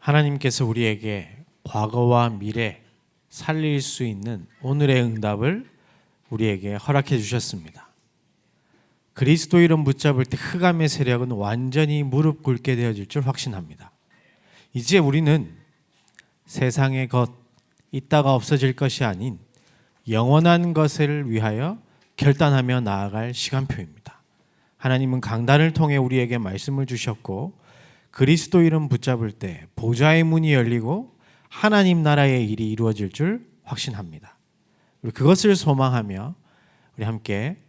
하나님께서 우리에게 과거와 미래 살릴 수 있는 오늘의 응답을 우리에게 허락해 주셨습니다. 그리스도 이름 붙잡을 때 흑암의 세력은 완전히 무릎 꿇게 되어질 줄 확신합니다. 이제 우리는 세상의 것, 있다가 없어질 것이 아닌 영원한 것을 위하여 결단하며 나아갈 시간표입니다. 하나님은 강단을 통해 우리에게 말씀을 주셨고, 그리스도 이름 붙잡을 때 보좌의 문이 열리고 하나님 나라의 일이 이루어질 줄 확신합니다. 그리고 그것을 소망하며 우리 함께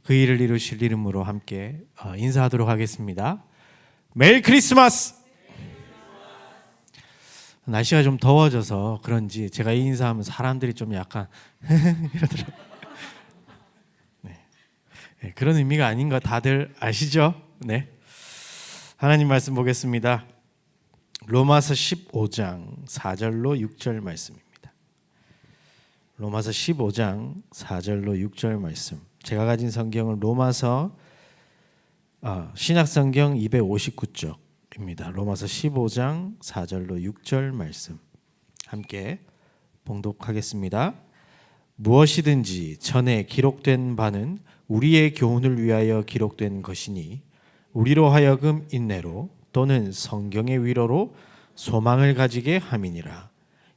그 일을 이루실 이름으로 함께 인사하도록 하겠습니다. 메리 크리스마스! 날씨가 좀 더워져서 그런지 제가 이 인사하면 사람들이 좀 약간 이러더라고요. 네, 그런 의미가 아닌 거 다들 아시죠? 네. 하나님 말씀 보겠습니다. 로마서 15장 4절로 6절 말씀입니다. 로마서 15장 4절로 6절 말씀. 제가 가진 성경은 로마서 신약성경 259쪽입니다. 로마서 15장 4절로 6절 말씀 함께 봉독하겠습니다. 무엇이든지 전에 기록된 바는 우리의 교훈을 위하여 기록된 것이니 우리로 하여금 인내로 또는 성경의 위로로 소망을 가지게 함이니라.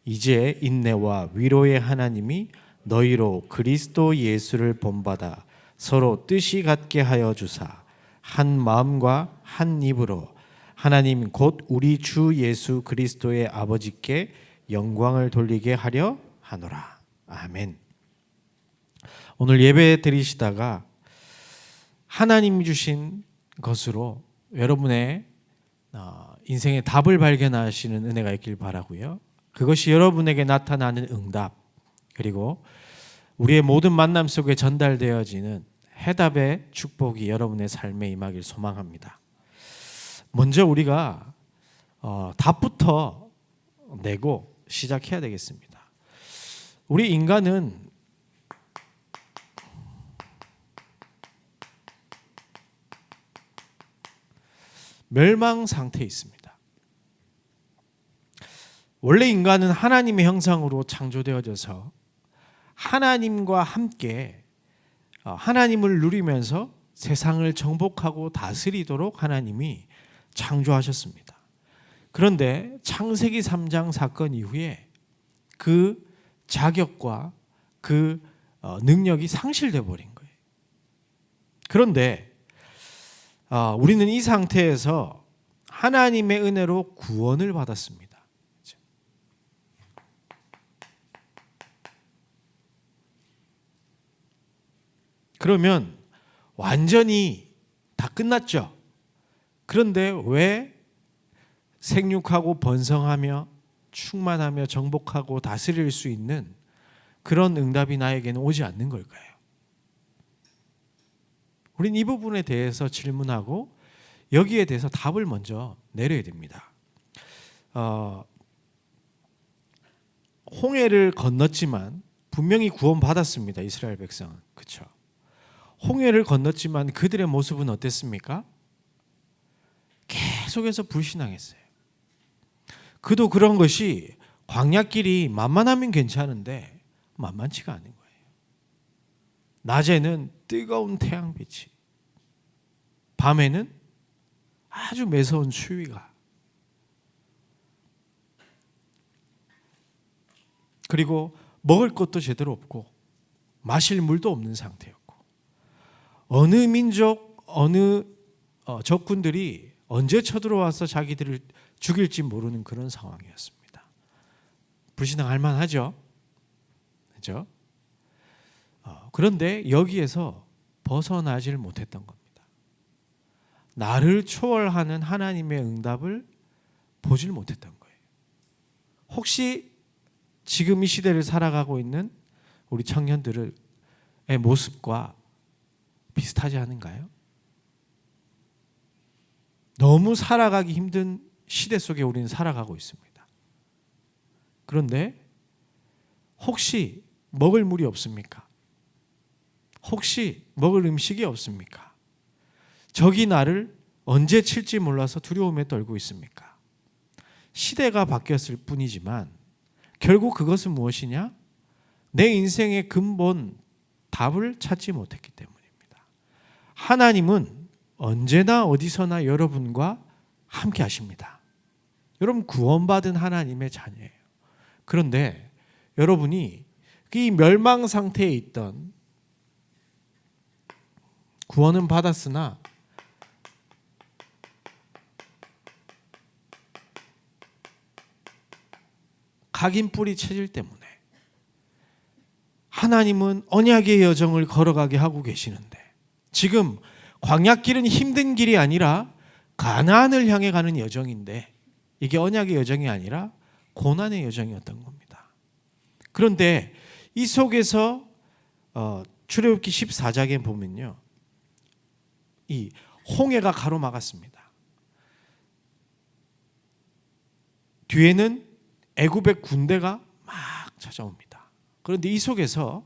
이제 인내와 위로의 하나님이 너희로 그리스도 예수를 본받아 서로 뜻이 같게 하여 주사 한 마음과 한 입으로 하나님 곧 우리 주 예수 그리스도의 아버지께 영광을 돌리게 하려 하노라. 아멘. 오늘 예배 드리시다가 하나님이 주신 것으로 여러분의 인생의 답을 발견하시는 은혜가 있길 바라고요. 그것이 여러분에게 나타나는 응답, 그리고 우리의 모든 만남 속에 전달되어지는 해답의 축복이 여러분의 삶에 임하길 소망합니다. 먼저 우리가 답부터 내고 시작해야 되겠습니다. 우리 인간은 멸망 상태에 있습니다. 원래 인간은 하나님의 형상으로 창조되어져서 하나님과 함께 하나님을 누리면서 세상을 정복하고 다스리도록 하나님이 창조하셨습니다. 그런데 창세기 3장 사건 이후에 그 자격과 그 능력이 상실되어 버린 거예요. 그런데 우리는 이 상태에서 하나님의 은혜로 구원을 받았습니다. 그러면 완전히 다 끝났죠. 그런데 왜 생육하고 번성하며 충만하며 정복하고 다스릴 수 있는 그런 응답이 나에게는 오지 않는 걸까요? 우린 이 부분에 대해서 질문하고 여기에 대해서 답을 먼저 내려야 됩니다. 홍해를 건넜지만 분명히 구원받았습니다. 이스라엘 백성은. 그렇죠? 홍해를 건넜지만 그들의 모습은 어땠습니까? 계속해서 불신앙했어요. 그도 그런 것이 광야길이 만만하면 괜찮은데 만만치가 않은 거예요. 낮에는 뜨거운 태양빛이, 밤에는 아주 매서운 추위가, 그리고 먹을 것도 제대로 없고 마실 물도 없는 상태였고, 어느 민족, 어느 적군들이 언제 쳐들어와서 자기들을 죽일지 모르는 그런 상황이었습니다. 불신앙할 만하죠? 그렇죠? 그런데 여기에서 벗어나질 못했던 겁니다. 나를 초월하는 하나님의 응답을 보질 못했던 거예요. 혹시 지금 이 시대를 살아가고 있는 우리 청년들의 모습과 비슷하지 않은가요? 너무 살아가기 힘든 시대 속에 우리는 살아가고 있습니다. 그런데 혹시 먹을 물이 없습니까? 혹시 먹을 음식이 없습니까? 적이 나를 언제 칠지 몰라서 두려움에 떨고 있습니까? 시대가 바뀌었을 뿐이지만 결국 그것은 무엇이냐? 내 인생의 근본 답을 찾지 못했기 때문입니다. 하나님은 언제나 어디서나 여러분과 함께 하십니다. 여러분 구원받은 하나님의 자녀예요. 그런데 여러분이 이 멸망 상태에 있던, 구원은 받았으나 각인 뿌리 체질 때문에 하나님은 언약의 여정을 걸어가게 하고 계시는데, 지금 광야길은 힘든 길이 아니라 가나안을 향해 가는 여정인데 이게 언약의 여정이 아니라 고난의 여정이었던 겁니다. 그런데 이 속에서 출애굽기 14장에 보면요, 이 홍해가 가로막았습니다. 뒤에는 애굽의 군대가 막 찾아옵니다. 그런데 이 속에서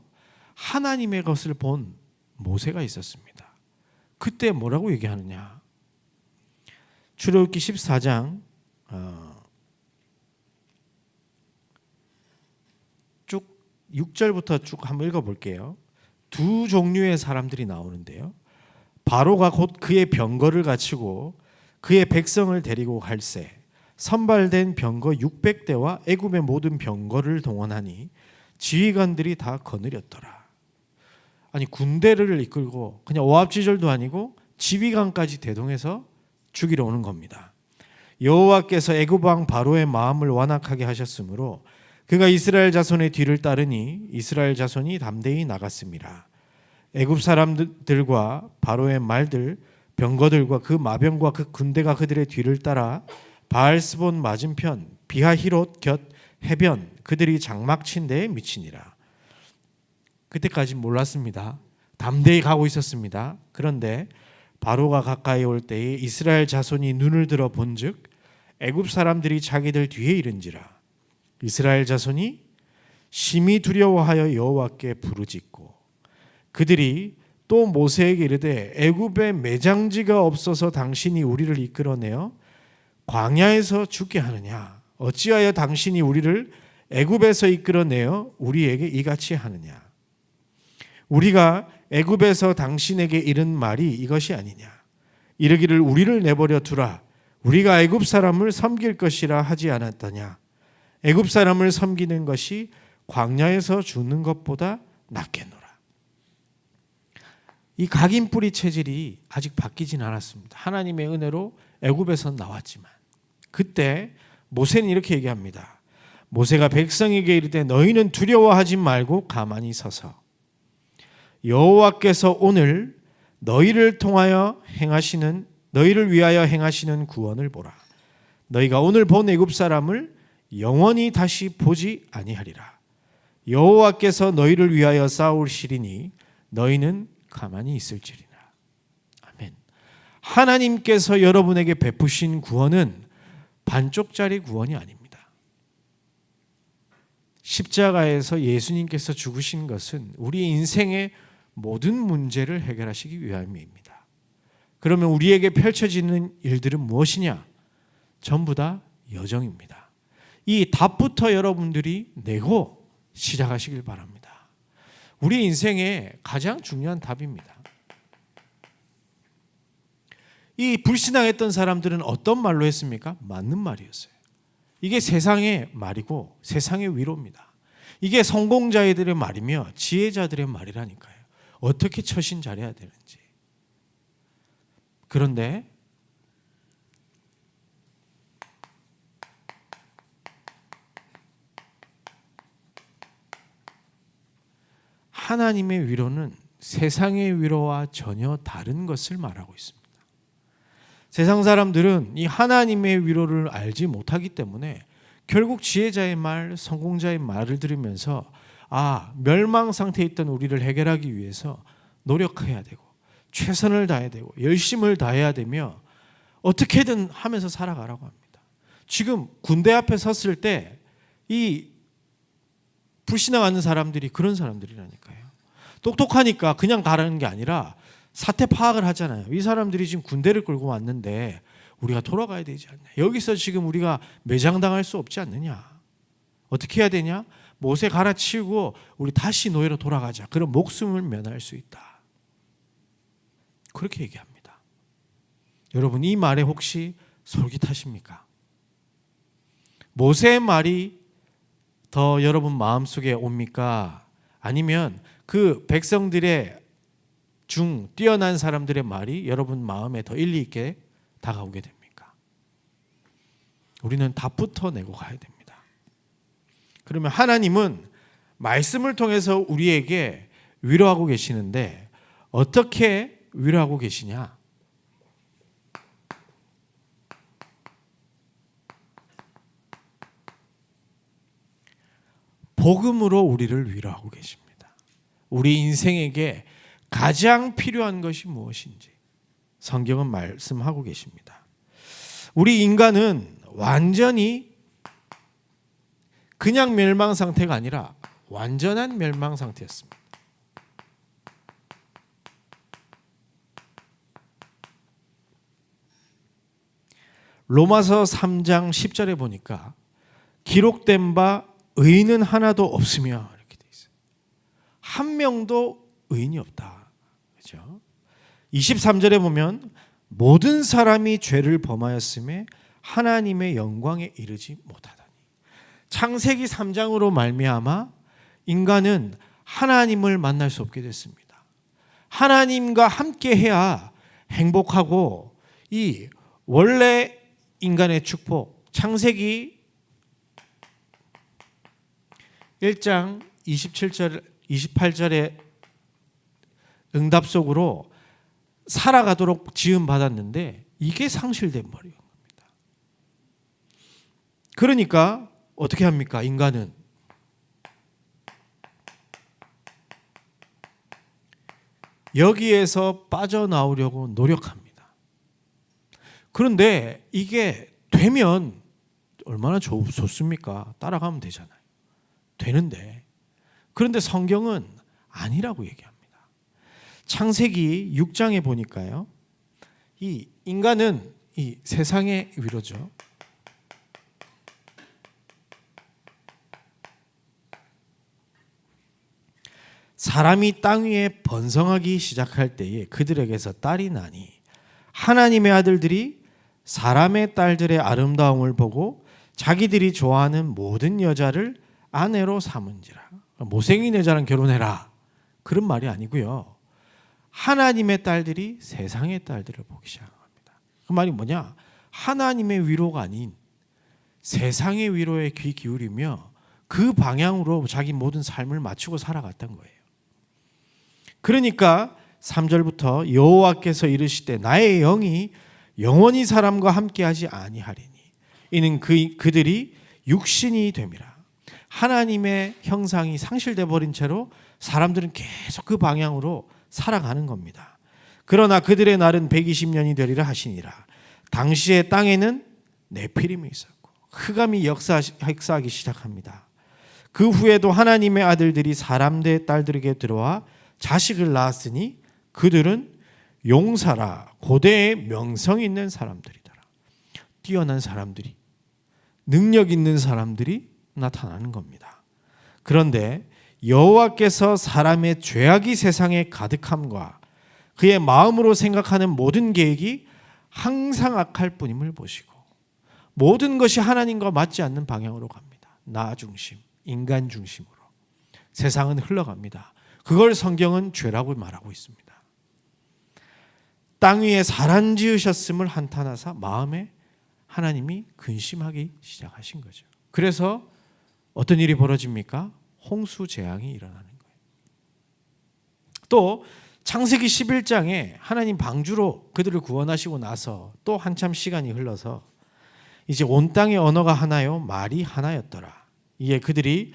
하나님의 것을 본 모세가 있었습니다. 그때 뭐라고 얘기하느냐? 출애굽기 14장 쭉 6절부터 쭉 한번 읽어볼게요. 두 종류의 사람들이 나오는데요. 바로가 곧 그의 병거를 갖추고 그의 백성을 데리고 갈새 선발된 병거 600대와 애굽의 모든 병거를 동원하니 지휘관들이 다 거느렸더라. 아니, 군대를 이끌고 그냥 오합지졸도 아니고 지휘관까지 대동해서 죽이러 오는 겁니다. 여호와께서 애굽 왕 바로의 마음을 완악하게 하셨으므로 그가 이스라엘 자손의 뒤를 따르니 이스라엘 자손이 담대히 나갔습니다. 애굽 사람들과 바로의 말들, 병거들과 그 마병과 그 군대가 그들의 뒤를 따라 바알스본 맞은편 비하히롯 곁 해변 그들이 장막 친 데에 미치니라. 그때까지 몰랐습니다. 담대히 가고 있었습니다. 그런데 바로가 가까이 올 때에 이스라엘 자손이 눈을 들어 본즉 애굽 사람들이 자기들 뒤에 이른지라. 이스라엘 자손이 심히 두려워하여 여호와께 부르짖고 그들이 또 모세에게 이르되 애굽에 매장지가 없어서 당신이 우리를 이끌어내어 광야에서 죽게 하느냐? 어찌하여 당신이 우리를 애굽에서 이끌어내어 우리에게 이같이 하느냐? 우리가 애굽에서 당신에게 이른 말이 이것이 아니냐? 이르기를 우리를 내버려 두라. 우리가 애굽 사람을 섬길 것이라 하지 않았더냐? 애굽 사람을 섬기는 것이 광야에서 죽는 것보다 낫겠노라. 이 각인 뿌리 체질이 아직 바뀌진 않았습니다. 하나님의 은혜로 애굽에서 나왔지만 그때 모세는 이렇게 얘기합니다. 모세가 백성에게 이르되 너희는 두려워하지 말고 가만히 서서 여호와께서 오늘 너희를 위하여 행하시는 구원을 보라. 너희가 오늘 본 애굽 사람을 영원히 다시 보지 아니하리라. 여호와께서 너희를 위하여 싸우시리니 너희는 가만히 있을지리라. 아멘. 하나님께서 여러분에게 베푸신 구원은 반쪽짜리 구원이 아닙니다. 십자가에서 예수님께서 죽으신 것은 우리 인생의 모든 문제를 해결하시기 위함입니다. 그러면 우리에게 펼쳐지는 일들은 무엇이냐? 전부 다 여정입니다. 이 답부터 여러분들이 내고 시작하시길 바랍니다. 우리 인생의 가장 중요한 답입니다. 이 불신앙했던 사람들은 어떤 말로 했습니까? 맞는 말이었어요. 이게 세상의 말이고 세상의 위로입니다. 이게 성공자들의 말이며 지혜자들의 말이라니까요. 어떻게 처신 잘해야 되는지. 그런데 하나님의 위로는 세상의 위로와 전혀 다른 것을 말하고 있습니다. 세상 사람들은 이 하나님의 위로를 알지 못하기 때문에 결국 지혜자의 말, 성공자의 말을 들으면서 멸망 상태에 있던 우리를 해결하기 위해서 노력해야 되고 최선을 다해야 되고 열심을 다해야 되며 어떻게든 하면서 살아가라고 합니다. 지금 군대 앞에 섰을 때 이 불신앙하는 사람들이 그런 사람들이라니까요. 똑똑하니까 그냥 가라는 게 아니라 사태 파악을 하잖아요. 이 사람들이 지금 군대를 끌고 왔는데 우리가 돌아가야 되지 않냐. 여기서 지금 우리가 매장당할 수 없지 않느냐. 어떻게 해야 되냐? 못에 갈아치우고 우리 다시 노예로 돌아가자. 그럼 목숨을 면할 수 있다. 그렇게 얘기합니다. 여러분, 이 말에 혹시 솔깃하십니까? 모세의 말이 더 여러분 마음속에 옵니까? 아니면 그 백성들의 중 뛰어난 사람들의 말이 여러분 마음에 더 일리 있게 다가오게 됩니까? 우리는 답부터 내고 가야 됩니다. 그러면 하나님은 말씀을 통해서 우리에게 위로하고 계시는데 어떻게 위로하고 계시냐? 복음으로 우리를 위로하고 계십니다. 우리 인생에게 가장 필요한 것이 무엇인지 성경은 말씀하고 계십니다. 우리 인간은 완전히 그냥 멸망 상태가 아니라 완전한 멸망 상태였습니다. 로마서 3장 10절에 보니까 기록된 바 의인은 하나도 없으며 이렇게 돼 있어요. 한 명도 의인이 없다. 그렇죠? 23절에 보면 모든 사람이 죄를 범하였음에 하나님의 영광에 이르지 못하다니. 창세기 3장으로 말미암아 인간은 하나님을 만날 수 없게 됐습니다. 하나님과 함께 해야 행복하고 이 원래 인간의 축복, 창세기 1장 27절, 28절의 응답 속으로 살아가도록 지음받았는데 이게 상실된 버린 겁니다. 그러니까 어떻게 합니까? 인간은 여기에서 빠져나오려고 노력합니다. 그런데 이게 되면 얼마나 좋습니까? 따라가면 되잖아요. 되는데 그런데 성경은 아니라고 얘기합니다. 창세기 6장에 보니까요. 이 인간은 이 세상의 위로죠. 사람이 땅 위에 번성하기 시작할 때에 그들에게서 딸이 나니 하나님의 아들들이 사람의 딸들의 아름다움을 보고 자기들이 좋아하는 모든 여자를 아내로 삼은지라. 못생긴 여자랑 결혼해라. 그런 말이 아니고요. 하나님의 딸들이 세상의 딸들을 보기 시작합니다. 그 말이 뭐냐? 하나님의 위로가 아닌 세상의 위로에 귀 기울이며 그 방향으로 자기 모든 삶을 맞추고 살아갔던 거예요. 그러니까 3절부터 여호와께서 이르시되 나의 영이 영원히 사람과 함께하지 아니하리니 이는 그들이 육신이 됨이라. 하나님의 형상이 상실돼 버린 채로 사람들은 계속 그 방향으로 살아가는 겁니다. 그러나 그들의 날은 120년이 되리라 하시니라. 당시에 땅에는 네피림이 있었고 흑암이 역사하기 시작합니다. 그 후에도 하나님의 아들들이 사람들의 딸들에게 들어와 자식을 낳았으니 그들은 용사라 고대의 명성 있는 사람들이더라. 뛰어난 사람들이, 능력 있는 사람들이 나타나는 겁니다. 그런데 여호와께서 사람의 죄악이 세상에 가득함과 그의 마음으로 생각하는 모든 계획이 항상 악할 뿐임을 보시고 모든 것이 하나님과 맞지 않는 방향으로 갑니다. 나 중심, 인간 중심으로 세상은 흘러갑니다. 그걸 성경은 죄라고 말하고 있습니다. 땅 위에 사람 지으셨음을 한탄하사 마음에 하나님이 근심하기 시작하신 거죠. 그래서 어떤 일이 벌어집니까? 홍수 재앙이 일어나는 거예요. 또 창세기 11장에 하나님 방주로 그들을 구원하시고 나서 또 한참 시간이 흘러서 이제 온 땅의 언어가 하나요 말이 하나였더라. 이에 그들이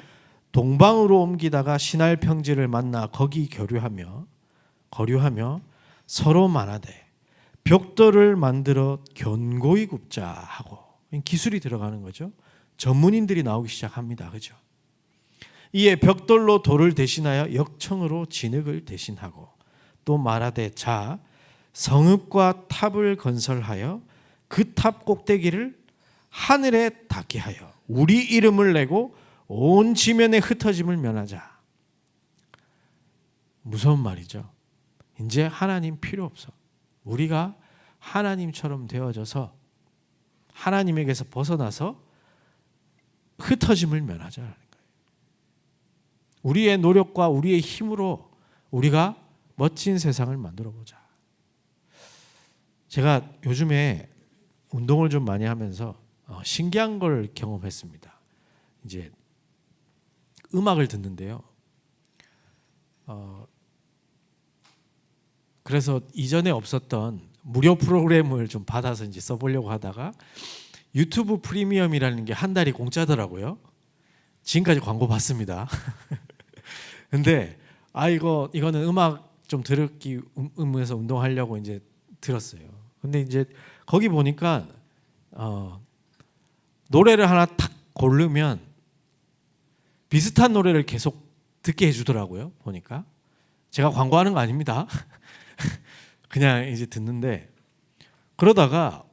동방으로 옮기다가 신할 평지를 만나 거기 거류하며 서로 말하되 벽돌을 만들어 견고히 굽자 하고 기술이 들어가는 거죠. 전문인들이 나오기 시작합니다. 그죠? 이에 벽돌로 돌을 대신하여 역청으로 진흙을 대신하고 또 말하되 자 성읍과 탑을 건설하여 그 탑 꼭대기를 하늘에 닿게 하여 우리 이름을 내고 온 지면의 흩어짐을 면하자. 무서운 말이죠. 이제 하나님 필요 없어. 우리가 하나님처럼 되어져서 하나님에게서 벗어나서 흩어짐을 면하자는 거예요. 우리의 노력과 우리의 힘으로 우리가 멋진 세상을 만들어 보자. 제가 요즘에 운동을 좀 많이 하면서 신기한 걸 경험했습니다. 이제 음악을 듣는데요. 그래서 이전에 없었던 무료 프로그램을 좀 받아서 이제 써보려고 하다가 유튜브 프리미엄이라는 게 한 달이 공짜더라고요. 지금까지 광고 받습니다. 근데 이거는 음악 좀 들었기 의무에서 운동하려고 이제 들었어요. 근데 이제 거기 보니까 노래를 하나 탁 고르면 비슷한 노래를 계속 듣게 해주더라고요. 보니까 제가 광고하는 거 아닙니다. 그냥 이제 듣는데 그러다가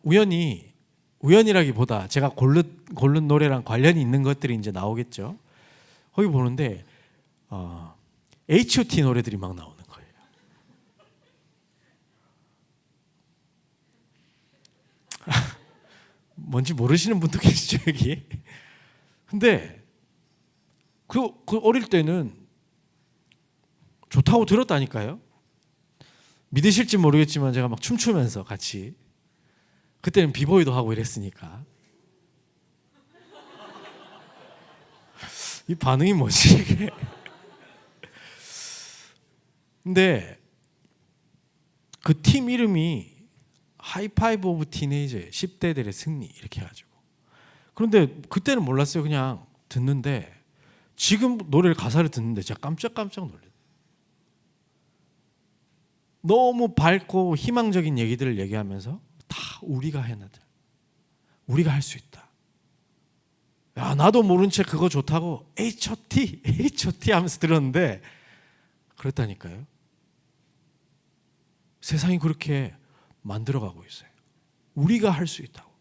우연이라기보다 제가 고른 노래랑 관련이 있는 것들이 이제 나오겠죠. 거기 보는데 H.O.T 노래들이 막 나오는 거예요. 뭔지 모르시는 분도 계시죠 여기. 근데 그 어릴 때는 좋다고 들었다니까요. 믿으실지 모르겠지만 제가 막 춤추면서 같이, 그때는 비보이도 하고 이랬으니까. 이 반응이 뭐지 이게. 근데 그 팀 이름이 하이파이브 오브 티네이저예요. 10대들의 승리 이렇게 해가지고. 그런데 그때는 몰랐어요. 그냥 듣는데 지금 노래를 가사를 듣는데 제가 깜짝깜짝 놀랐어요. 너무 밝고 희망적인 얘기들을 얘기하면서 다 우리가 해내자. 우리가 할 수 있다. 야, 나도 모른 채 그거 좋다고 H.O.T 하면서 들었는데 그랬다니까요. 세상이 그렇게 만들어가고 있어요. 우리가 할 수 있다고.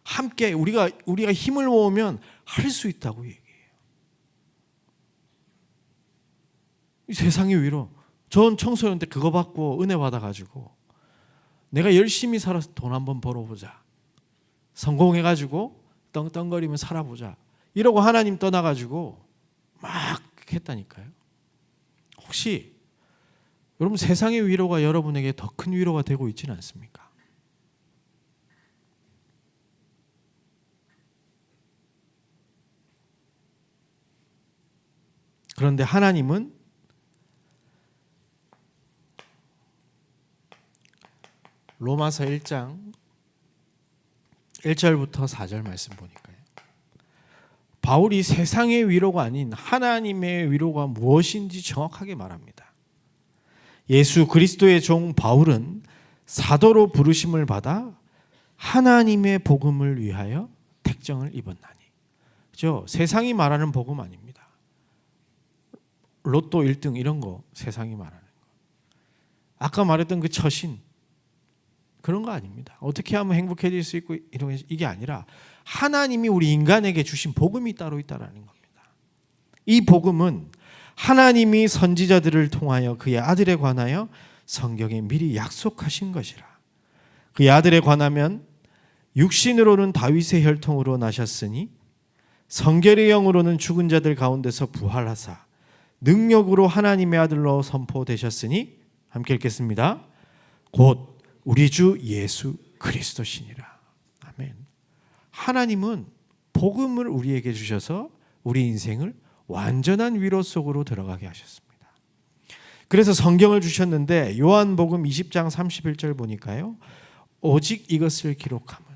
함께 우리가 힘을 모으면 할 수 있다고 얘기해요. 이 세상의 위로. 전 청소년 때 그거 받고 은혜 받아가지고 내가 열심히 살아서 돈 한번 벌어보자. 성공해가지고 떵떵거리면 살아보자. 이러고 하나님 떠나가지고 막 했다니까요. 혹시 여러분 세상의 위로가 여러분에게 더 큰 위로가 되고 있지는 않습니까? 그런데 하나님은 로마서 1장 1절부터 4절 말씀 보니까요. 바울이 세상의 위로가 아닌 하나님의 위로가 무엇인지 정확하게 말합니다. 예수 그리스도의 종 바울은 사도로 부르심을 받아 하나님의 복음을 위하여 택정을 입었나니. 그죠? 세상이 말하는 복음 아닙니다. 로또 1등 이런 거 세상이 말하는 거. 아까 말했던 그 처신 그런 거 아닙니다. 어떻게 하면 행복해질 수 있고 이런 이게 아니라 하나님이 우리 인간에게 주신 복음이 따로 있다라는 겁니다. 이 복음은 하나님이 선지자들을 통하여 그의 아들에 관하여 성경에 미리 약속하신 것이라. 그의 아들에 관하면 육신으로는 다윗의 혈통으로 나셨으니 성결의 영으로는 죽은 자들 가운데서 부활하사 능력으로 하나님의 아들로 선포되셨으니 함께 읽겠습니다. 곧 우리 주 예수 그리스도시니라. 아멘. 하나님은 복음을 우리에게 주셔서 우리 인생을 완전한 위로 속으로 들어가게 하셨습니다. 그래서 성경을 주셨는데 요한복음 20장 31절 보니까요. 오직 이것을 기록함은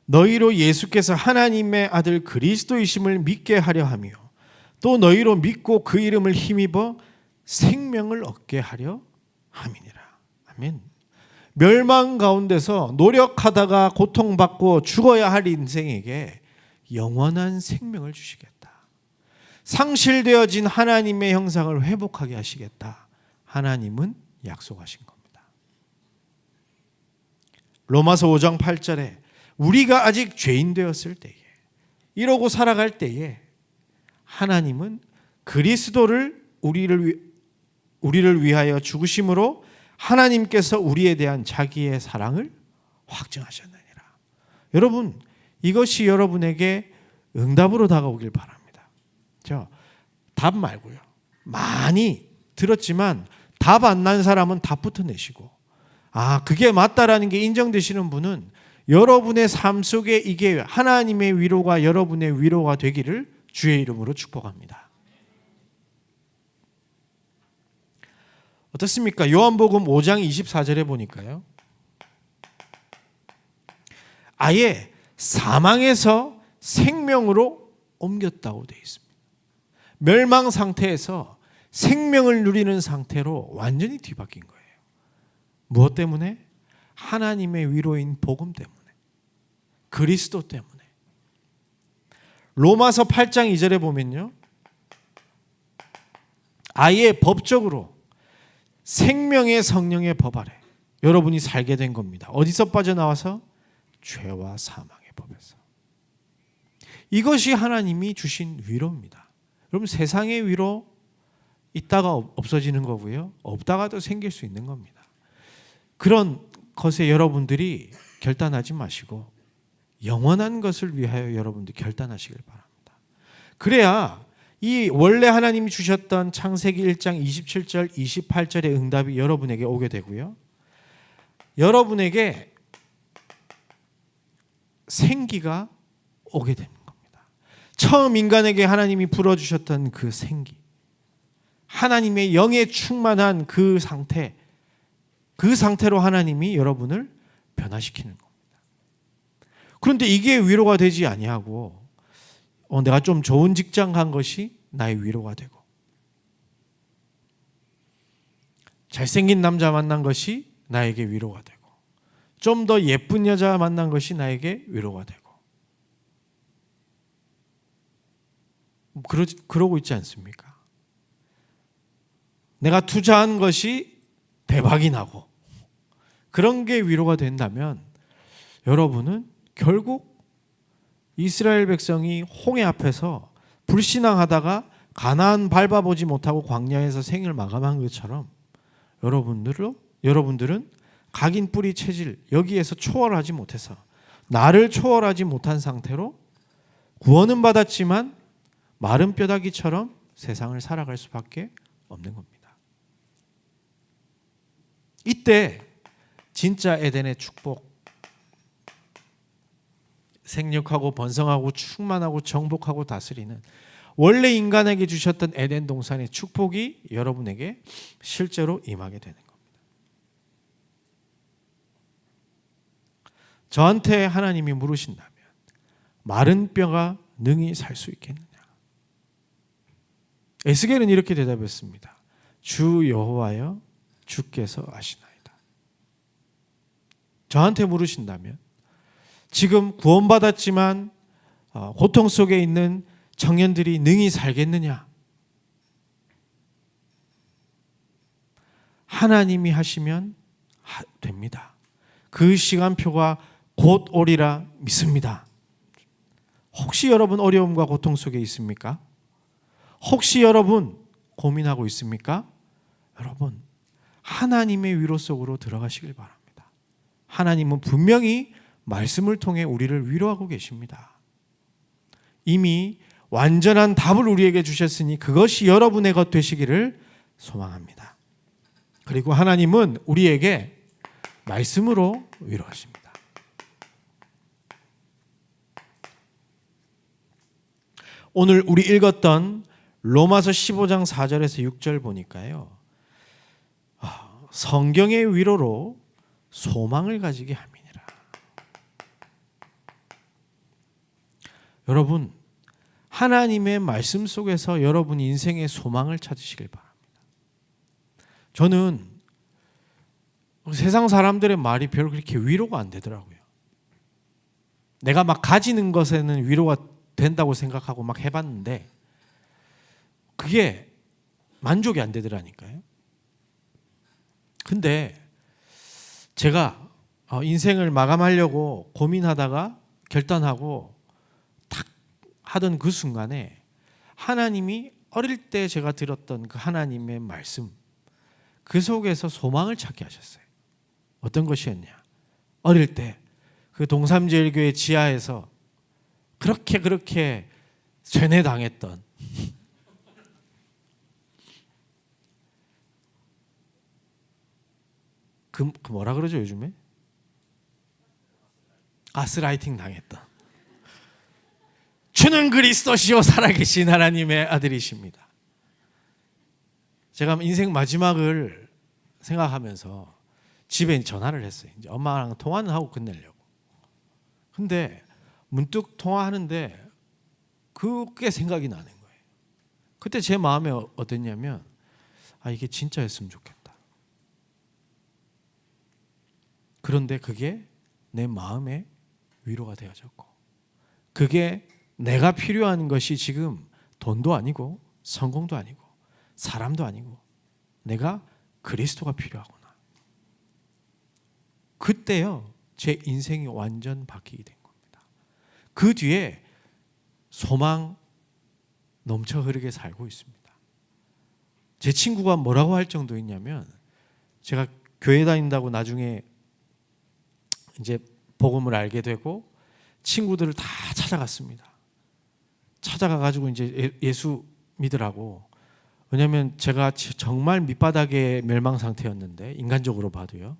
너희로 예수께서 하나님의 아들 그리스도이심을 믿게 하려 하며 또 너희로 믿고 그 이름을 힘입어 생명을 얻게 하려 함이니라. 아멘. 멸망 가운데서 노력하다가 고통받고 죽어야 할 인생에게 영원한 생명을 주시겠다. 상실되어진 하나님의 형상을 회복하게 하시겠다. 하나님은 약속하신 겁니다. 로마서 5장 8절에 우리가 아직 죄인 되었을 때에, 이러고 살아갈 때에 하나님은 그리스도를 우리를 위하여 죽으심으로 하나님께서 우리에 대한 자기의 사랑을 확증하셨느니라. 여러분, 이것이 여러분에게 응답으로 다가오길 바랍니다. 답 말고요. 많이 들었지만 답 안 난 사람은 답부터 내시고, 그게 맞다라는 게 인정되시는 분은 여러분의 삶 속에 이게 하나님의 위로가 여러분의 위로가 되기를 주의 이름으로 축복합니다. 어떻습니까? 요한복음 5장 24절에 보니까요, 아예 사망에서 생명으로 옮겼다고 되어 있습니다. 멸망 상태에서 생명을 누리는 상태로 완전히 뒤바뀐 거예요. 무엇 때문에? 하나님의 위로인 복음 때문에, 그리스도 때문에. 로마서 8장 2절에 보면요, 아예 법적으로 생명의 성령의 법 아래 여러분이 살게 된 겁니다. 어디서 빠져나와서? 죄와 사망의 법에서. 이것이 하나님이 주신 위로입니다. 여러분, 세상의 위로 있다가 없어지는 거고요, 없다가도 생길 수 있는 겁니다. 그런 것에 여러분들이 결단하지 마시고 영원한 것을 위하여 여러분들이 결단하시길 바랍니다. 그래야 이 원래 하나님이 주셨던 창세기 1장 27절 28절의 응답이 여러분에게 오게 되고요, 여러분에게 생기가 오게 되는 겁니다. 처음 인간에게 하나님이 불어주셨던 그 생기, 하나님의 영에 충만한 그 상태로 하나님이 여러분을 변화시키는 겁니다. 그런데 이게 위로가 되지 아니하고 내가 좀 좋은 직장 간 것이 나의 위로가 되고, 잘생긴 남자 만난 것이 나에게 위로가 되고, 좀 더 예쁜 여자 만난 것이 나에게 위로가 되고, 그러고 있지 않습니까? 내가 투자한 것이 대박이 나고 그런 게 위로가 된다면 여러분은 결국 이스라엘 백성이 홍해 앞에서 불신앙하다가 가나안 밟아보지 못하고 광야에서 생을 마감한 것처럼 여러분들은 각인 뿌리 체질 여기에서 초월하지 못해서, 나를 초월하지 못한 상태로 구원은 받았지만 마른 뼈다귀처럼 세상을 살아갈 수밖에 없는 겁니다. 이때 진짜 에덴의 축복, 생육하고 번성하고 충만하고 정복하고 다스리는 원래 인간에게 주셨던 에덴 동산의 축복이 여러분에게 실제로 임하게 되는 겁니다. 저한테 하나님이 물으신다면 마른 뼈가 능히 살 수 있겠느냐? 에스겔은 이렇게 대답했습니다. 주 여호와여, 주께서 아시나이다. 저한테 물으신다면 지금 구원받았지만 고통 속에 있는 청년들이 능히 살겠느냐? 하나님이 하시면 됩니다. 그 시간표가 곧 오리라 믿습니다. 혹시 여러분 어려움과 고통 속에 있습니까? 혹시 여러분 고민하고 있습니까? 여러분, 하나님의 위로 속으로 들어가시길 바랍니다. 하나님은 분명히 말씀을 통해 우리를 위로하고 계십니다. 이미 완전한 답을 우리에게 주셨으니 그것이 여러분의 것 되시기를 소망합니다. 그리고 하나님은 우리에게 말씀으로 위로하십니다. 오늘 우리 읽었던 로마서 15장 4절에서 6절 보니까요, 성경의 위로로 소망을 가지게 함이니라. 여러분, 하나님의 말씀 속에서 여러분 인생의 소망을 찾으시길 바랍니다. 저는 세상 사람들의 말이 별로 그렇게 위로가 안 되더라고요. 내가 막 가지는 것에는 위로가 된다고 생각하고 막 해봤는데 그게 만족이 안 되더라니까요. 근데 제가 인생을 마감하려고 고민하다가 결단하고 탁 하던 그 순간에 하나님이 어릴 때 제가 들었던 그 하나님의 말씀, 그 속에서 소망을 찾게 하셨어요. 어떤 것이었냐? 어릴 때 그 동삼제일교회 지하에서 그렇게 쇠뇌당했던 그 뭐라 그러죠 요즘에? 가스라이팅 당했던, 주는 그리스도시요 살아계신 하나님의 아들이십니다. 제가 인생 마지막을 생각하면서 집에 전화를 했어요. 이제 엄마랑 통화는 하고 끝내려고. 근데 문득 통화하는데 그게 생각이 나는 거예요. 그때 제 마음에 어땠냐면 이게 진짜였으면 좋겠다. 그런데 그게 내 마음의 위로가 되어졌고, 그게 내가 필요한 것이 지금 돈도 아니고 성공도 아니고 사람도 아니고 내가 그리스도가 필요하구나. 그때요 제 인생이 완전 바뀌게 된 겁니다. 그 뒤에 소망 넘쳐 흐르게 살고 있습니다. 제 친구가 뭐라고 할 정도였냐면, 제가 교회 다닌다고 나중에 이제 복음을 알게 되고 친구들을 다 찾아갔습니다. 찾아가가지고 이제 예수 믿으라고. 왜냐하면 제가 정말 밑바닥의 멸망 상태였는데, 인간적으로 봐도요.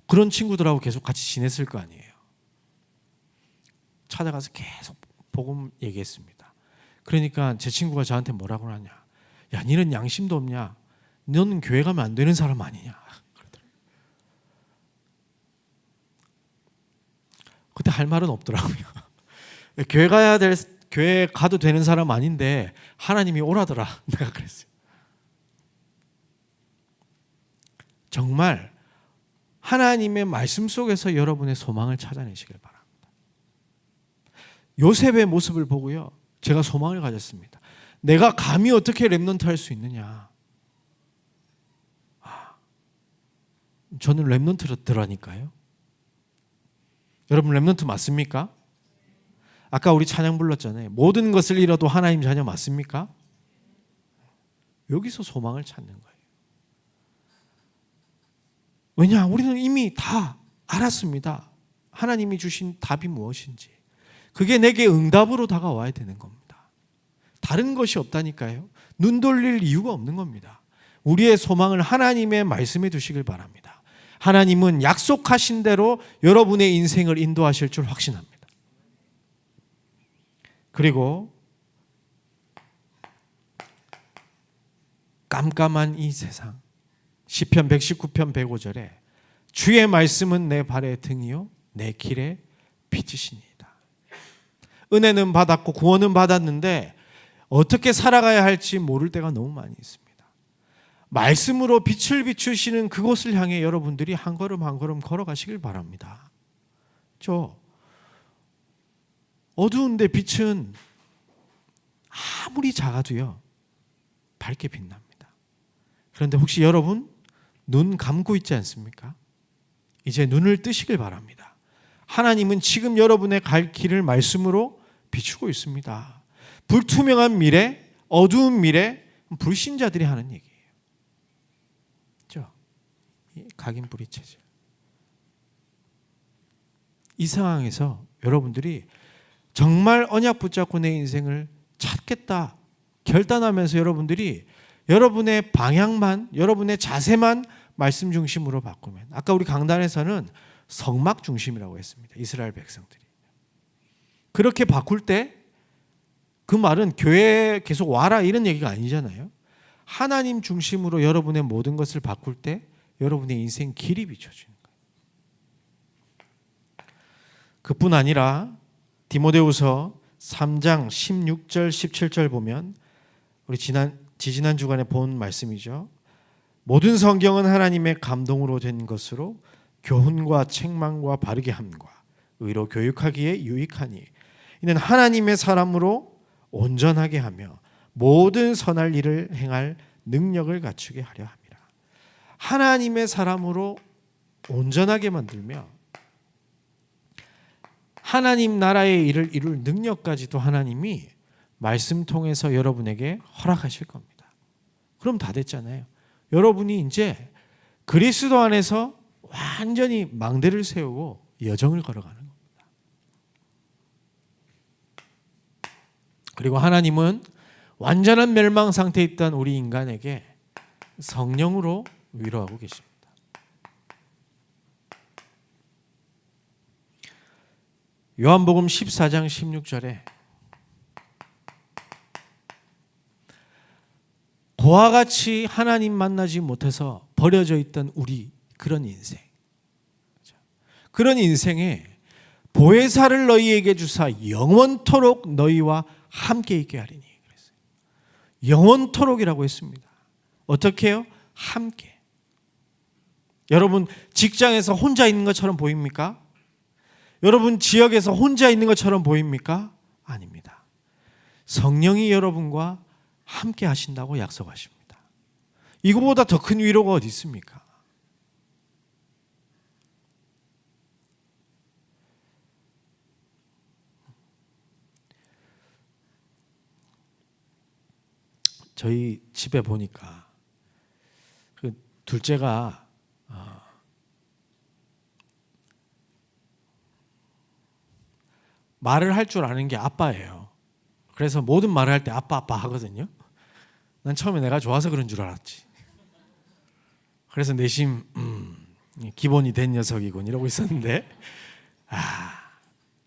그런 친구들하고 계속 같이 지냈을 거 아니에요. 찾아가서 계속 복음 얘기했습니다. 그러니까 제 친구가 저한테 뭐라고 하냐? 야, 니는 양심도 없냐? 너는 교회 가면 안 되는 사람 아니냐? 그때 할 말은 없더라고요. 교회 가도 되는 사람 아닌데 하나님이 오라더라. 내가 그랬어요. 정말 하나님의 말씀 속에서 여러분의 소망을 찾아내시길 바랍니다. 요셉의 모습을 보고요, 제가 소망을 가졌습니다. 내가 감히 어떻게 랩넌트 할 수 있느냐? 저는 랩넌트라니까요. 여러분 랩넌트 맞습니까? 아까 우리 찬양 불렀잖아요. 모든 것을 잃어도 하나님 자녀 맞습니까? 여기서 소망을 찾는 거예요. 왜냐? 우리는 이미 다 알았습니다. 하나님이 주신 답이 무엇인지. 그게 내게 응답으로 다가와야 되는 겁니다. 다른 것이 없다니까요. 눈 돌릴 이유가 없는 겁니다. 우리의 소망을 하나님의 말씀에 두시길 바랍니다. 하나님은 약속하신 대로 여러분의 인생을 인도하실 줄 확신합니다. 그리고 깜깜한 이 세상, 시편 119편 105절에 주의 말씀은 내 발의 등이요 내 길의 빛이시니이다. 은혜는 받았고 구원은 받았는데 어떻게 살아가야 할지 모를 때가 너무 많이 있습니다. 말씀으로 빛을 비추시는 그곳을 향해 여러분들이 한 걸음 한 걸음 걸어가시길 바랍니다. 어두운데 빛은 아무리 작아도요 밝게 빛납니다. 그런데 혹시 여러분 눈 감고 있지 않습니까? 이제 눈을 뜨시길 바랍니다. 하나님은 지금 여러분의 갈 길을 말씀으로 비추고 있습니다. 불투명한 미래, 어두운 미래, 불신자들이 하는 얘기예요. 각인뿌리 체질. 이 상황에서 여러분들이 정말 언약 붙잡고 내 인생을 찾겠다 결단하면서 여러분들이 여러분의 방향만, 여러분의 자세만 말씀 중심으로 바꾸면, 아까 우리 강단에서는 성막 중심이라고 했습니다. 이스라엘 백성들이. 그렇게 바꿀 때 그 말은 교회에 계속 와라 이런 얘기가 아니잖아요. 하나님 중심으로 여러분의 모든 것을 바꿀 때 여러분의 인생 길이 비춰지는 거예요. 그뿐 아니라 디모데후서 3장 16절 17절 보면 우리 지지난 주간에 본 말씀이죠. 모든 성경은 하나님의 감동으로 된 것으로 교훈과 책망과 바르게 함과 의로 교육하기에 유익하니 이는 하나님의 사람으로 온전하게 하며 모든 선할 일을 행할 능력을 갖추게 하려 함이라. 하나님의 사람으로 온전하게 만들며 하나님 나라의 일을 이룰 능력까지도 하나님이 말씀 통해서 여러분에게 허락하실 겁니다. 그럼 다 됐잖아요. 여러분이 이제 그리스도 안에서 완전히 망대를 세우고 여정을 걸어가는 겁니다. 그리고 하나님은 완전한 멸망 상태에 있던 우리 인간에게 성령으로 위로하고 계십니다. 요한복음 14장 16절에 그와 같이 하나님 만나지 못해서 버려져 있던 우리 그런 인생, 그런 인생에 보혜사를 너희에게 주사 영원토록 너희와 함께 있게 하리니 그랬어요. 영원토록이라고 했습니다. 어떻게 해요? 함께. 여러분 직장에서 혼자 있는 것처럼 보입니까? 여러분 지역에서 혼자 있는 것처럼 보입니까? 아닙니다. 성령이 여러분과 함께 하신다고 약속하십니다. 이거보다 더 큰 위로가 어디 있습니까? 저희 집에 보니까 그 둘째가 말을 할 줄 아는 게 아빠예요. 그래서 모든 말을 할 때 아빠 하거든요. 난 처음에 내가 좋아서 그런 줄 알았지. 그래서 내심 기본이 된 녀석이군 이러고 있었는데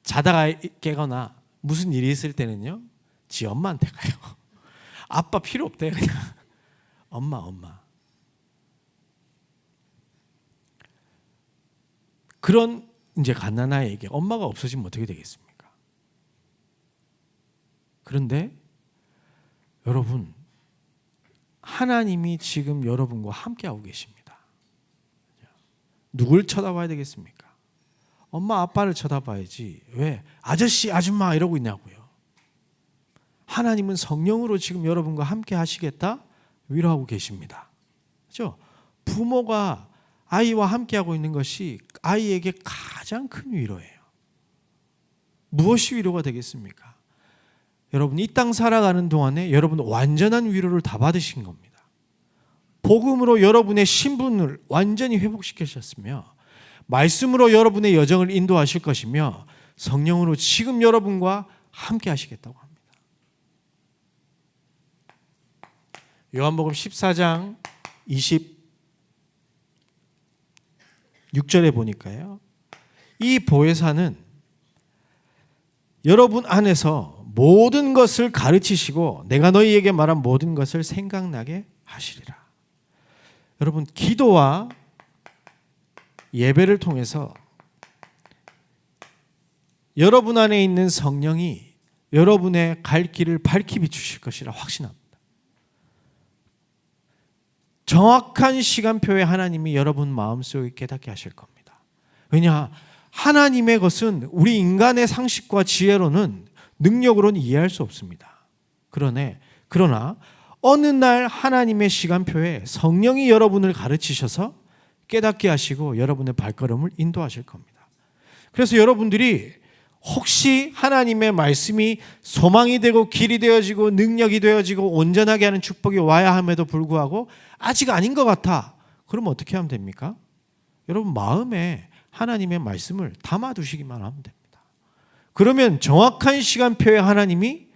자다가 깨거나 무슨 일이 있을 때는요 지 엄마한테 가요. 아빠 필요 없대. 그냥 엄마. 그런 이제 갓난아이에게 엄마가 없어지면 어떻게 되겠습니까? 그런데 여러분 하나님이 지금 여러분과 함께하고 계십니다. 누굴 쳐다봐야 되겠습니까? 엄마 아빠를 쳐다봐야지 왜 아저씨 아줌마 이러고 있냐고요. 하나님은 성령으로 지금 여러분과 함께 하시겠다 위로하고 계십니다. 그렇죠? 부모가 아이와 함께하고 있는 것이 아이에게 가장 큰 위로예요. 무엇이 위로가 되겠습니까? 여러분 이 땅 살아가는 동안에 여러분 완전한 위로를 다 받으신 겁니다. 복음으로 여러분의 신분을 완전히 회복시키셨으며 말씀으로 여러분의 여정을 인도하실 것이며 성령으로 지금 여러분과 함께 하시겠다고 합니다. 요한복음 14장 26절에 보니까요. 이 보혜사는 여러분 안에서 모든 것을 가르치시고 내가 너희에게 말한 모든 것을 생각나게 하시리라. 여러분 기도와 예배를 통해서 여러분 안에 있는 성령이 여러분의 갈 길을 밝히 비추실 것이라 확신합니다. 정확한 시간표에 하나님이 여러분 마음속에 깨닫게 하실 겁니다. 왜냐? 하나님의 것은 우리 인간의 상식과 지혜로는 능력으로는 이해할 수 없습니다. 그러나 어느 날 하나님의 시간표에 성령이 여러분을 가르치셔서 깨닫게 하시고 여러분의 발걸음을 인도하실 겁니다. 그래서 여러분들이 혹시 하나님의 말씀이 소망이 되고 길이 되어지고 능력이 되어지고 온전하게 하는 축복이 와야 함에도 불구하고 아직 아닌 것 같아. 그러면 어떻게 하면 됩니까? 여러분 마음에 하나님의 말씀을 담아두시기만 하면 됩니다. 그러면 정확한 시간표에 하나님이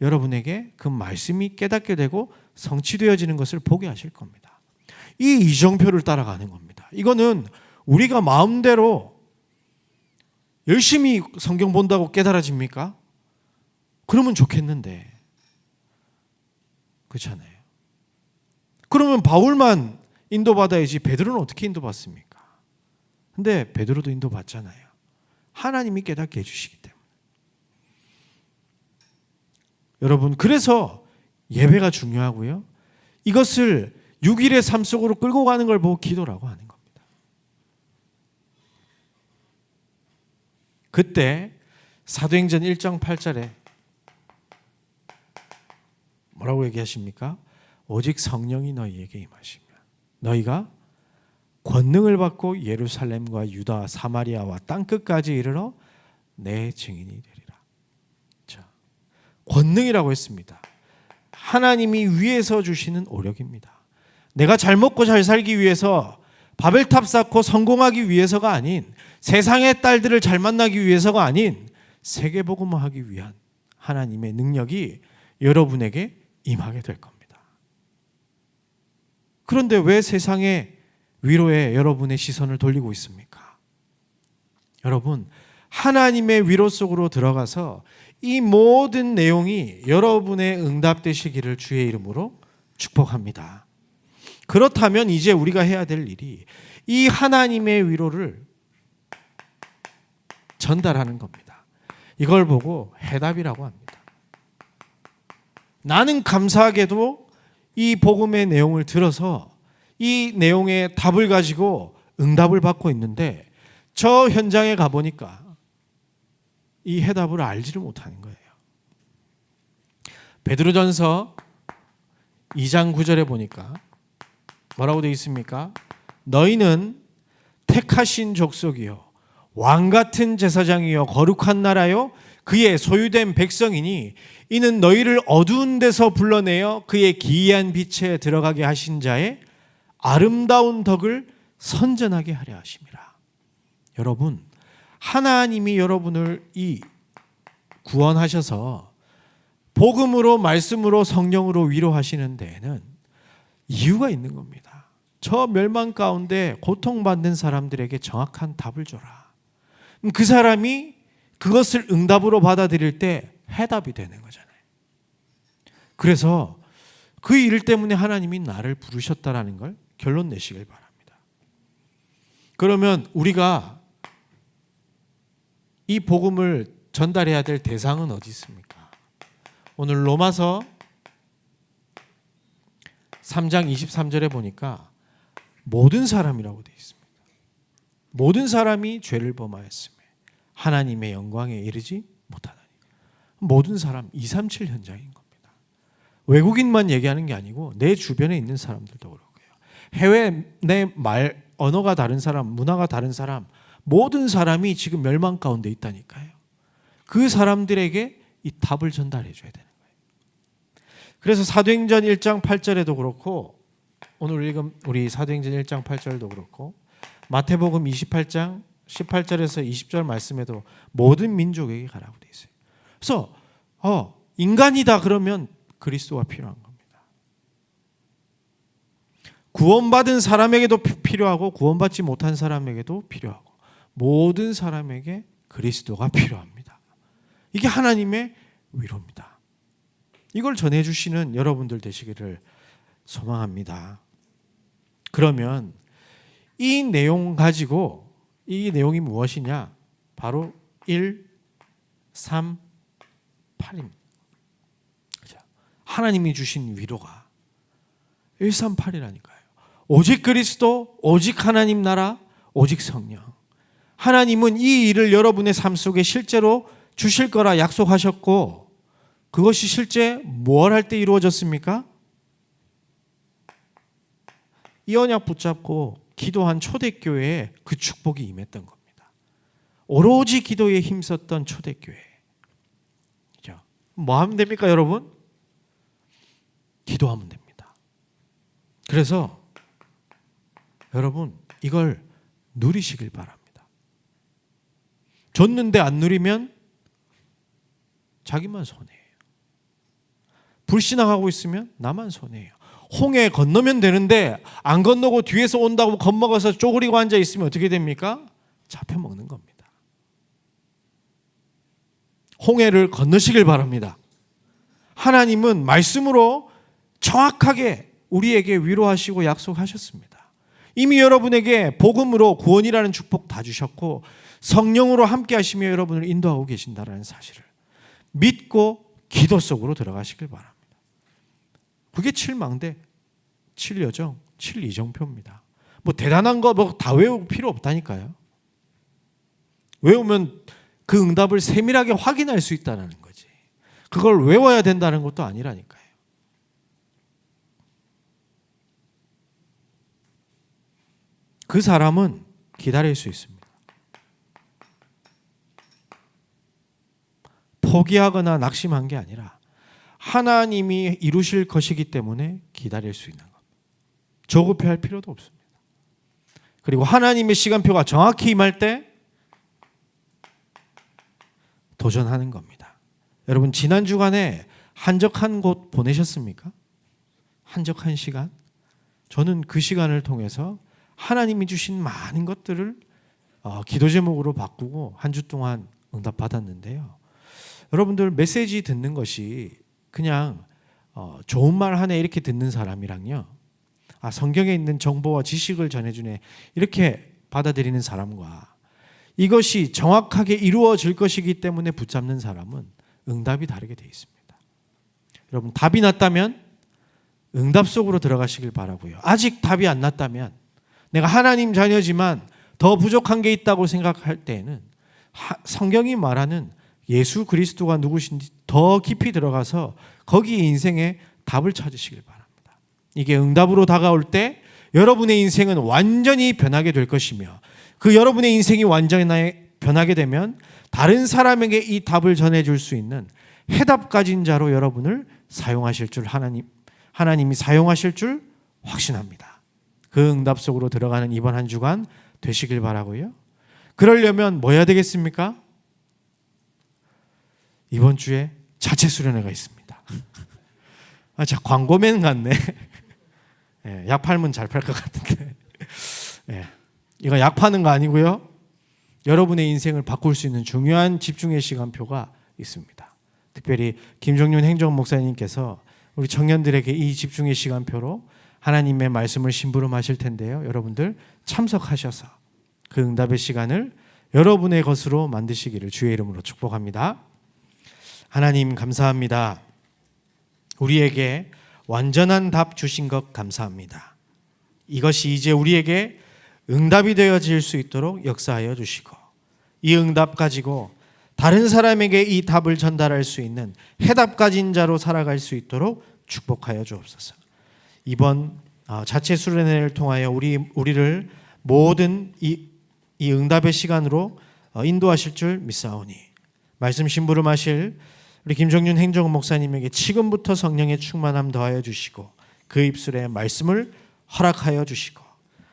여러분에게 그 말씀이 깨닫게 되고 성취되어지는 것을 보게 하실 겁니다. 이 이정표를 따라가는 겁니다. 이거는 우리가 마음대로 열심히 성경 본다고 깨달아집니까? 그러면 좋겠는데 그렇잖아요. 그러면 바울만 인도받아야지 베드로는 어떻게 인도받습니까? 근데 베드로도 인도받잖아요. 하나님이 깨닫게 해주시기 때문에. 여러분 그래서 예배가 중요하고요. 이것을 6일의 삶 속으로 끌고 가는 걸 보고 기도라고 하는 겁니다. 그때 사도행전 1장 8절에 뭐라고 얘기하십니까? 오직 성령이 너희에게 임하시면 너희가 권능을 받고 예루살렘과 유다, 사마리아와 땅끝까지 이르러 내 증인이 되리라. 자, 권능이라고 했습니다. 하나님이 위에서 주시는 오력입니다. 내가 잘 먹고 잘 살기 위해서 바벨탑 쌓고 성공하기 위해서가 아닌, 세상의 딸들을 잘 만나기 위해서가 아닌, 세계복음을 하기 위한 하나님의 능력이 여러분에게 임하게 될 겁니다. 그런데 왜 세상의 위로에 여러분의 시선을 돌리고 있습니까? 여러분, 하나님의 위로 속으로 들어가서 이 모든 내용이 여러분의 응답되시기를 주의 이름으로 축복합니다. 그렇다면 이제 우리가 해야 될 일이 이 하나님의 위로를 전달하는 겁니다. 이걸 보고 해답이라고 합니다. 나는 감사하게도 이 복음의 내용을 들어서 이 내용의 답을 가지고 응답을 받고 있는데, 저 현장에 가보니까 이 해답을 알지를 못하는 거예요. 베드로전서 2장 9절에 보니까 뭐라고 되어 있습니까? 너희는 택하신 족속이요 왕같은 제사장이요 거룩한 나라요 그의 소유된 백성이니 이는 너희를 어두운 데서 불러내어 그의 기이한 빛에 들어가게 하신 자의 아름다운 덕을 선전하게 하려 하심이라. 여러분, 하나님이 여러분을 구원하셔서 복음으로, 말씀으로, 성령으로 위로하시는 데에는 이유가 있는 겁니다. 저 멸망 가운데 고통받는 사람들에게 정확한 답을 줘라. 그 사람이 그것을 응답으로 받아들일 때 해답이 되는 거잖아요. 그래서 그 일 때문에 하나님이 나를 부르셨다라는 걸 결론 내시길 바랍니다. 그러면 우리가 이 복음을 전달해야 될 대상은 어디 있습니까? 오늘 로마서 3장 23절에 보니까 모든 사람이라고 되어 있습니다. 모든 사람이 죄를 범하였으며 하나님의 영광에 이르지 못하다니. 모든 사람 237 현장인 겁니다. 외국인만 얘기하는 게 아니고 내 주변에 있는 사람들도 그렇고요. 해외 내 언어가 다른 사람, 문화가 다른 사람, 모든 사람이 지금 멸망 가운데 있다니까요. 그 사람들에게 이 답을 전달해 줘야 되는 거예요. 그래서 사도행전 1장 8절에도 그렇고, 오늘 읽은 우리 사도행전 1장 8절도 그렇고, 마태복음 28장 18절에서 20절 말씀에도 모든 민족에게 가라고 되어 있어요. 그래서 인간이다 그러면 그리스도가 필요한 겁니다. 구원받은 사람에게도 필요하고 구원받지 못한 사람에게도 필요하고 모든 사람에게 그리스도가 필요합니다. 이게 하나님의 위로입니다. 이걸 전해주시는 여러분들 되시기를 소망합니다. 그러면 이 내용 가지고, 이 내용이 무엇이냐? 바로 1, 3, 8입니다. 하나님이 주신 위로가 138이라니까요. 오직 그리스도, 오직 하나님 나라, 오직 성령. 하나님은 이 일을 여러분의 삶 속에 실제로 주실 거라 약속하셨고, 그것이 실제 뭘 할 때 이루어졌습니까? 이 언약 붙잡고 기도한 초대교회에 그 축복이 임했던 겁니다. 오로지 기도에 힘썼던 초대교회. 뭐 하면 됩니까, 여러분? 기도하면 됩니다. 그래서 여러분, 이걸 누리시길 바랍니다. 줬는데 안 누리면 자기만 손해예요. 불신앙하고 있으면 나만 손해예요. 홍해 건너면 되는데 안 건너고 뒤에서 온다고 겁먹어서 쪼그리고 앉아 있으면 어떻게 됩니까? 잡혀먹는 겁니다. 홍해를 건너시길 바랍니다. 하나님은 말씀으로 정확하게 우리에게 위로하시고 약속하셨습니다. 이미 여러분에게 복음으로 구원이라는 축복 다 주셨고 성령으로 함께 하시며 여러분을 인도하고 계신다는 사실을 믿고 기도 속으로 들어가시길 바랍니다. 그게 7망대, 7여정, 7이정표입니다. 뭐 대단한 거 뭐 다 외울 필요 없다니까요. 외우면 그 응답을 세밀하게 확인할 수 있다는 거지. 그걸 외워야 된다는 것도 아니라니까요. 그 사람은 기다릴 수 있습니다. 포기하거나 낙심한 게 아니라 하나님이 이루실 것이기 때문에 기다릴 수 있는 것. 조급해할 필요도 없습니다. 그리고 하나님의 시간표가 정확히 임할 때 도전하는 겁니다. 여러분, 지난 주간에 한적한 곳 보내셨습니까? 한적한 시간? 저는 그 시간을 통해서 하나님이 주신 많은 것들을 기도 제목으로 바꾸고 한 주 동안 응답받았는데요. 여러분들, 메시지 듣는 것이 그냥 좋은 말 하네 이렇게 듣는 사람이랑요, 성경에 있는 정보와 지식을 전해주네 이렇게 받아들이는 사람과 이것이 정확하게 이루어질 것이기 때문에 붙잡는 사람은 응답이 다르게 되어 있습니다. 여러분, 답이 났다면 응답 속으로 들어가시길 바라고요. 아직 답이 안 났다면, 내가 하나님 자녀지만 더 부족한 게 있다고 생각할 때에는 성경이 말하는 예수 그리스도가 누구신지 더 깊이 들어가서 거기 인생의 답을 찾으시길 바랍니다. 이게 응답으로 다가올 때 여러분의 인생은 완전히 변하게 될 것이며, 그 여러분의 인생이 완전히 변하게 되면 다른 사람에게 이 답을 전해줄 수 있는 해답 가진 자로 여러분을 사용하실 줄 하나님이 사용하실 줄 확신합니다. 그 응답 속으로 들어가는 이번 한 주간 되시길 바라고요. 그러려면 뭐 해야 되겠습니까? 이번 주에 자체 수련회가 있습니다. 자, 광고맨 같네. 약 팔면 잘 팔 것 같은데. 이거 약 파는 거 아니고요. 여러분의 인생을 바꿀 수 있는 중요한 집중의 시간표가 있습니다. 특별히 김종윤 행정 목사님께서 우리 청년들에게 이 집중의 시간표로 하나님의 말씀을 심부름하실 텐데요. 여러분들 참석하셔서 그 응답의 시간을 여러분의 것으로 만드시기를 주의 이름으로 축복합니다. 하나님, 감사합니다. 우리에게 완전한 답 주신 것 감사합니다. 이것이 이제 우리에게 응답이 되어질 수 있도록 역사하여 주시고, 이 응답 가지고 다른 사람에게 이 답을 전달할 수 있는 해답 가진 자로 살아갈 수 있도록 축복하여 주옵소서. 이번 자체 수련회를 통하여 우리를 모든 이 응답의 시간으로 인도하실 줄 믿사오니, 말씀 심부름하실 우리 김종윤 행정 목사님에게 지금부터 성령의 충만함 더하여 주시고, 그 입술에 말씀을 허락하여 주시고,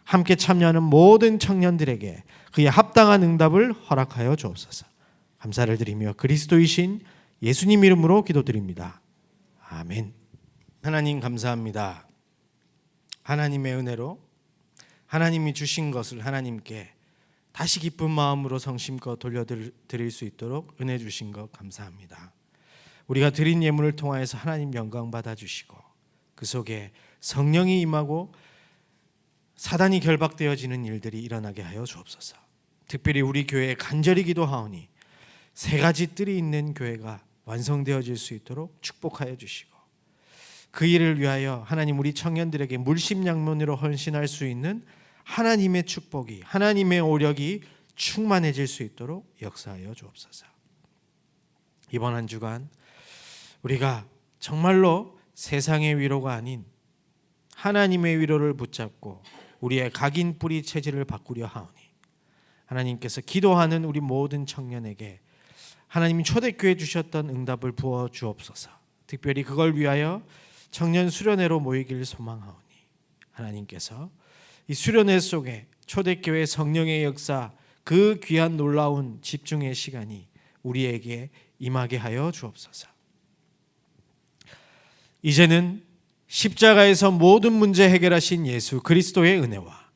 함께 참여하는 모든 청년들에게 그의 합당한 응답을 허락하여 주옵소서. 감사를 드리며 그리스도이신 예수님 이름으로 기도드립니다. 아멘. 하나님, 감사합니다. 하나님의 은혜로 하나님이 주신 것을 하나님께 다시 기쁜 마음으로 성심껏 돌려드릴 수 있도록 은혜 주신 것 감사합니다. 우리가 드린 예물을 통하여서 하나님 영광 받아주시고, 그 속에 성령이 임하고 사단이 결박되어지는 일들이 일어나게 하여 주옵소서. 특별히 우리 교회에 간절히 기도하오니 세 가지 뜰이 있는 교회가 완성되어질 수 있도록 축복하여 주시고, 그 일을 위하여 하나님 우리 청년들에게 물심양면으로 헌신할 수 있는 하나님의 축복이, 하나님의 오력이 충만해질 수 있도록 역사하여 주옵소서. 이번 한 주간 우리가 정말로 세상의 위로가 아닌 하나님의 위로를 붙잡고 우리의 각인 뿌리 체질을 바꾸려 하오니, 하나님께서 기도하는 우리 모든 청년에게 하나님이 초대교회 주셨던 응답을 부어 주옵소서. 특별히 그걸 위하여 청년 수련회로 모이길 소망하오니, 하나님께서 이 수련회 속에 초대교회 성령의 역사, 그 귀한 놀라운 집중의 시간이 우리에게 임하게 하여 주옵소서. 이제는 십자가에서 모든 문제 해결하신 예수 그리스도의 은혜와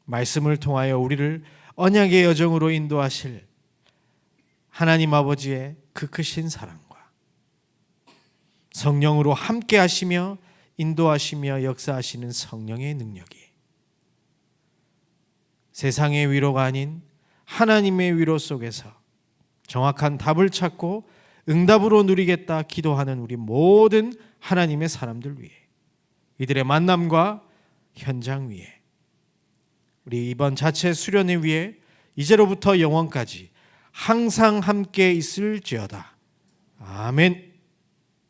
말씀을 통하여 우리를 언약의 여정으로 인도하실 하나님 아버지의 그 크신 사랑과 성령으로 함께 하시며 인도하시며 역사하시는 성령의 능력이 세상의 위로가 아닌 하나님의 위로 속에서 정확한 답을 찾고 응답으로 누리겠다 기도하는 우리 모든 하나님의 사람들 위해, 이들의 만남과 현장 위에, 우리 이번 자체 수련회 위에 이제로부터 영원까지 항상 함께 있을지어다. 아멘.